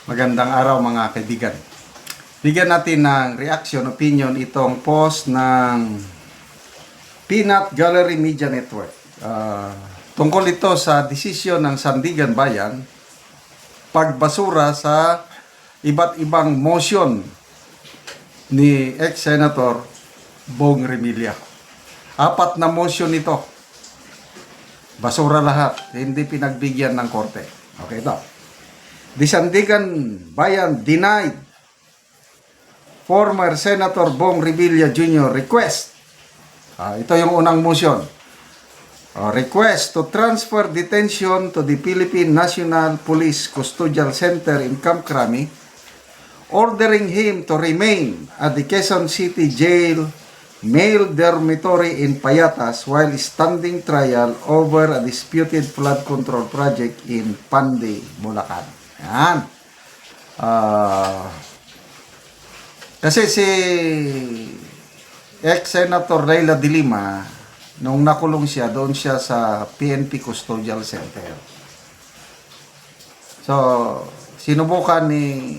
Magandang araw mga kaibigan. Bigyan natin ng reaction, opinion itong post ng Peanut Gallery Media Network. Tungkol ito sa desisyon ng Sandigan Bayan pagbasura sa iba't ibang motion ni ex-senator Bong Revilla. 4 na motion ito. Basura lahat, hindi pinagbigyan ng korte. Okay, ito. The Sandigan Bayan denied former Senator Bong Revilla Jr. request. Ito yung unang motion. Request to transfer detention to the Philippine National Police Custodial Center in Camp Crame, ordering him to remain at the Quezon City Jail male dormitory in Payatas while standing trial over a disputed flood control project in Panday, Bulacan. Yan. Kasi si ex-senator Leila de Lima, nung nakulong siya, doon siya sa PNP Custodial Center. So, sinubukan ni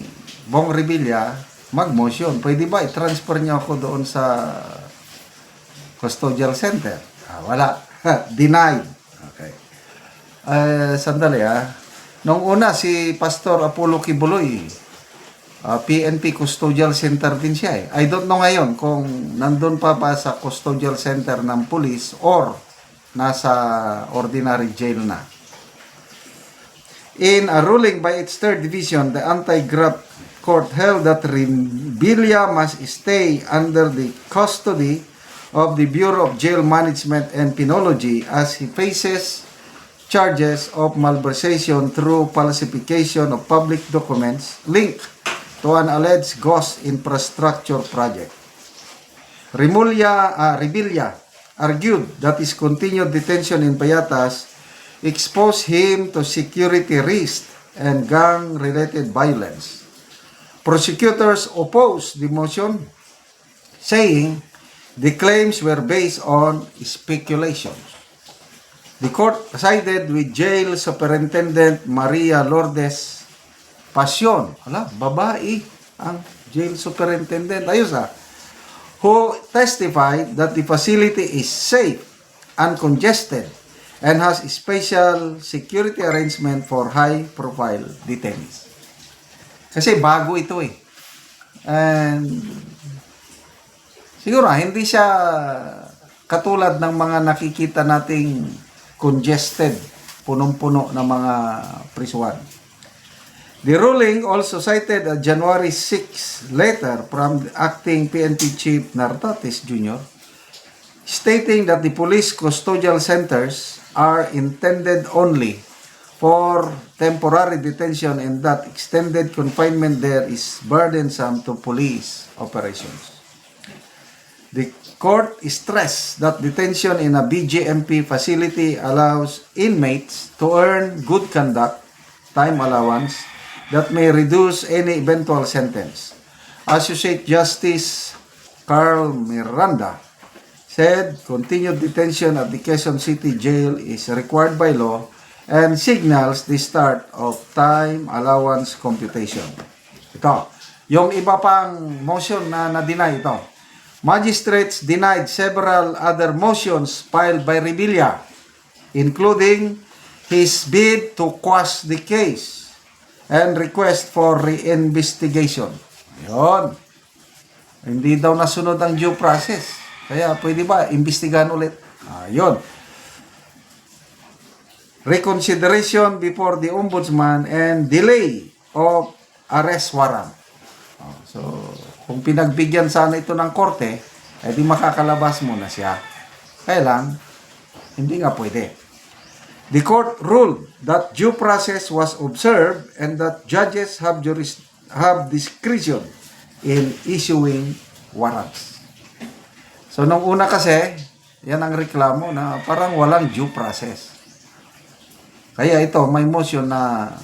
Bong Revilla mag-motion. Pwede ba i-transfer niya ako doon sa Custodial Center? Wala. Denied. Okay. Sandali Nung una, si Pastor Apollo Kibuloy, PNP Custodial Center din siya I don't know ngayon kung nandun pa sa Custodial Center ng police or nasa ordinary jail na. In a ruling by its third division, the anti-graft court held that Revilla must stay under the custody of the Bureau of Jail Management and Penology as he faces charges of malversation through falsification of public documents linked to an alleged ghost infrastructure project. Revilla argued that his continued detention in Payatas exposed him to security risk and gang-related violence. Prosecutors opposed the motion, saying the claims were based on speculation. The court sided with Jail Superintendent Maria Lourdes Pasion. Babae ang Jail Superintendent. Ayos who testified that the facility is safe, uncongested, and has special security arrangement for high-profile detainees. Kasi bago ito And siguro hindi siya katulad ng mga nakikita nating congested, punong-puno na mga prisuan. The ruling also cited a January 6 letter from the acting PNP Chief Nartates Jr. stating that the police custodial centers are intended only for temporary detention and that extended confinement there is burdensome to police operations. The court stressed that detention in a BJMP facility allows inmates to earn good conduct, time allowance, that may reduce any eventual sentence. Associate Justice Carl Miranda said continued detention at the Quezon City Jail is required by law and signals the start of time allowance computation. Ito, yung iba pang motion na na-deny ito. Magistrates denied several other motions filed by Revilla, including his bid to quash the case and request for reinvestigation. Yun. Hindi daw nasunod ang due process. Kaya pwede ba imbestigahan ulit? Yun. Reconsideration before the ombudsman and delay of arrest warrant. So, kung pinagbigyan sana ito ng korte, di makakalabas muna siya. Kaya lang, hindi nga pwede. The court ruled that due process was observed and that judges have discretion in issuing warrants. So, nung una kasi, yan ang reklamo na parang walang due process. Kaya ito, may motion na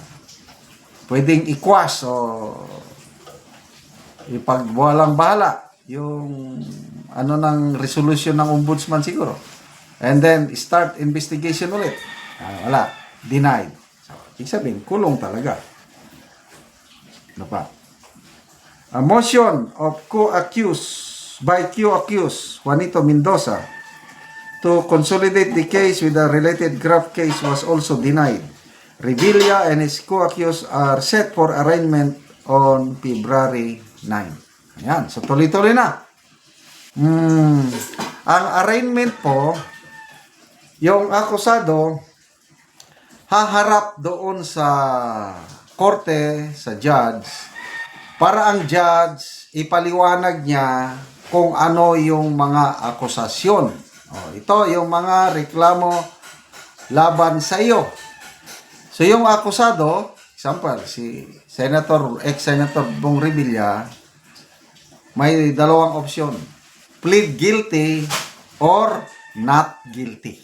pwedeng i-quash o ipagwalang bahala yung ng resolution ng ombudsman siguro. And then, start investigation ulit. Wala. Denied. So, ibig sabihin, kulong talaga. Napa. A motion of co-accused by co-accused Juanito Mendoza to consolidate the case with a related graft case was also denied. Revilla and his co-accused are set for arraignment on February 9. Ayan, so tuloy-tuloy na. Ang arraignment po, yung akusado haharap doon sa korte, sa judge, para ang judge ipaliwanag niya kung ano yung mga akusasyon. Ito yung mga reklamo laban sa iyo. So yung akusado, example, si ex-Senator Bong Revilla, may dalawang opsyon. Plead guilty or not guilty.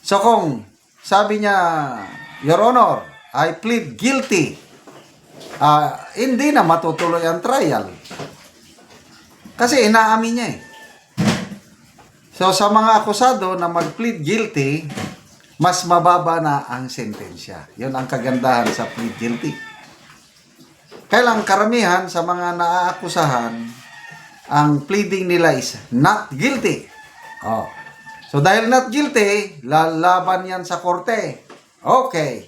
So kung sabi niya, Your Honor, I plead guilty, hindi na matutuloy ang trial. Kasi inaamin niya eh. So sa mga akusado na mag-plead guilty, mas mababa na ang sentensya. Yun ang kagandahan sa plead guilty. Kailang karamihan sa mga naaakusahan, ang pleading nila is not guilty. So dahil not guilty, lalaban yan sa korte. Okay.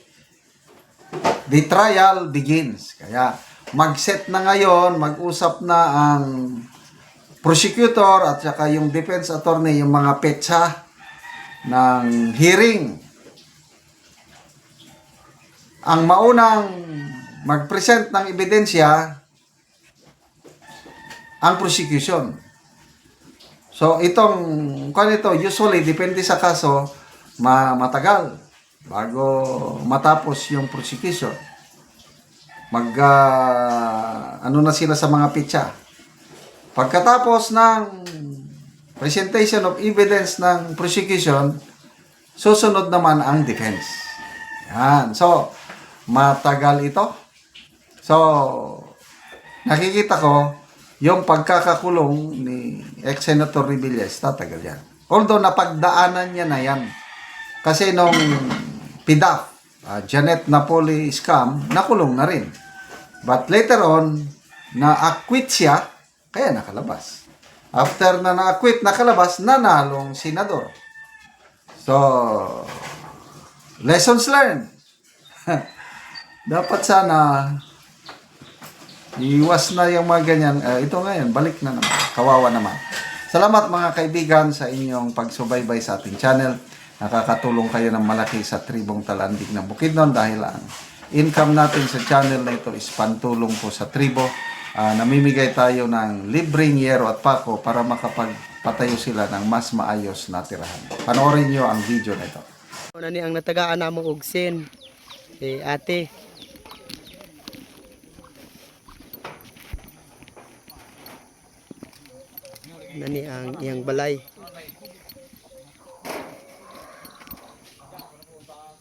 The trial begins. Kaya mag-set na ngayon, mag-usap na ang prosecutor at saka yung defense attorney, yung mga petsa ng hearing. Ang maunang mag-present ng ebidensya, ang prosecution. So itong usually depende sa kaso, matagal bago matapos yung prosecution. Ano na sila sa mga petsa. Pagkatapos ng presentation of evidence ng prosecution, susunod naman ang defense. Yan. So, matagal ito. So, nakikita ko, yung pagkakakulong ni ex-Senator Revilla, tatagal yan. Although, napagdaanan niya na yan. Kasi nung PDAF, Janet Napoli scam, nakulong na rin. But later on, na-acquit siya, kaya nakalabas. After na na-acquit, nakalabas, nanalong senador. So, lessons learned. Dapat sana iwas na yung mga ganyan. Ito ngayon, balik na naman. Kawawa naman. Salamat mga kaibigan sa inyong pagsubaybay sa ating channel. Nakakatulong kayo ng malaki sa tribong Talandig ng Bukidnon dahil ang income natin sa channel na ito is pantulong po sa tribo. Namimigay tayo ng libreng yero at pako para makapagpatayo sila ng mas maayos na tirahan. Panoorin nyo ang video na ito. Ano ni ang natagaan na mo og sin? Ate. Nani ang iyang balay.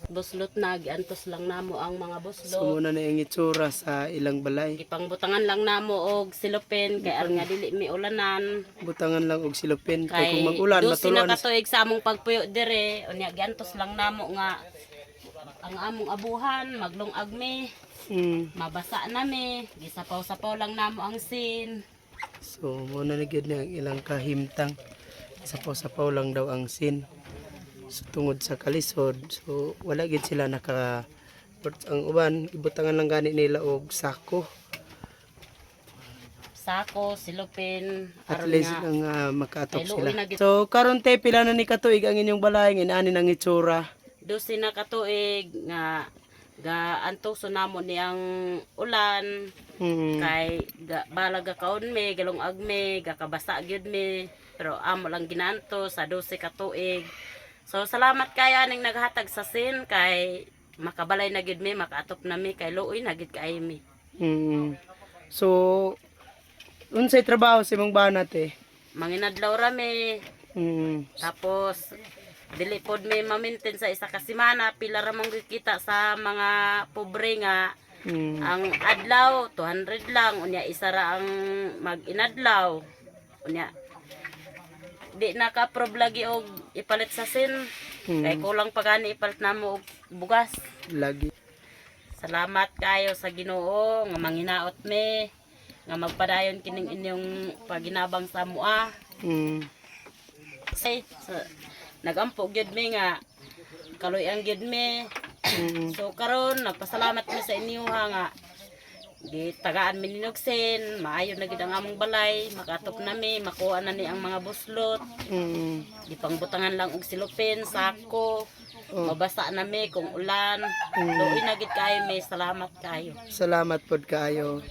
Buslot na, giantos lang namo ang mga buslot. So muna na ang itsura sa ilang balay. Ipangbutangan lang namo og silopin kay aron nga dili mi ulanan. Butangan lang og silupin kay kung Kay mag-ulan dosi na matulon. katuig sa among pagpuyo dire, unya giantos lang namo nga ang among abuhan maglungag mi, mabasa na mi, gisapaw-sapaw lang namo ang sin. So muna na gyud ni ang ilang kahimtang. Sapaw-sapaw lang daw ang sin. So, tungod sa kalisod, so wala gid sila naka ang uban ibutangan lang gani nila og sako. Sako, silopin, At aron least nga ang makaatok kay sila. luoy na gid. So karon te pila na ni katuig ang inyong balay ngin-ani nang itsura. Dosi na katuig nga gaantos namo ni ang ulan. Kay balaga kaon mi, galungag mi, gakabasa gyud mi, pero amo lang ginanto sa 12 ka tuig. So salamat kayo ning naghatag sa sin kay makabalay na gyud mi, makaatop na mi kay luoy na gyud kay mi. So unsay trabaho sa imong banat eh? Manginadlaw ra mi, tapos dili pod mi ma-maintain sa isa ka semana, pila ra mong kita sa mga pobre nga. Ang adlaw 200 lang, unya isa ra ang mag-inadlaw. Unya di naka-approve lagi og ipalit sa sin. Kay kulang pa gani ipalit namo og bugas. Lagi. Salamat kayo sa Ginoo nga manginaot me nga magpadayon kining inyong paginabang sa mua. Say, nagampo gyud mi nga kaloy-an gyud mi. So karon nagpasalamat mi sa inyo ha nga gitagaan mi ninugsen, maayo na gid ang among balay, makatop na mi, makuha na ni ang mga buslot. Gipangbutangan lang og silupin, sako. Mabasa na mi kung ulan. Luoy na gid kayo mi, salamat kayo. Salamat pod kaayo.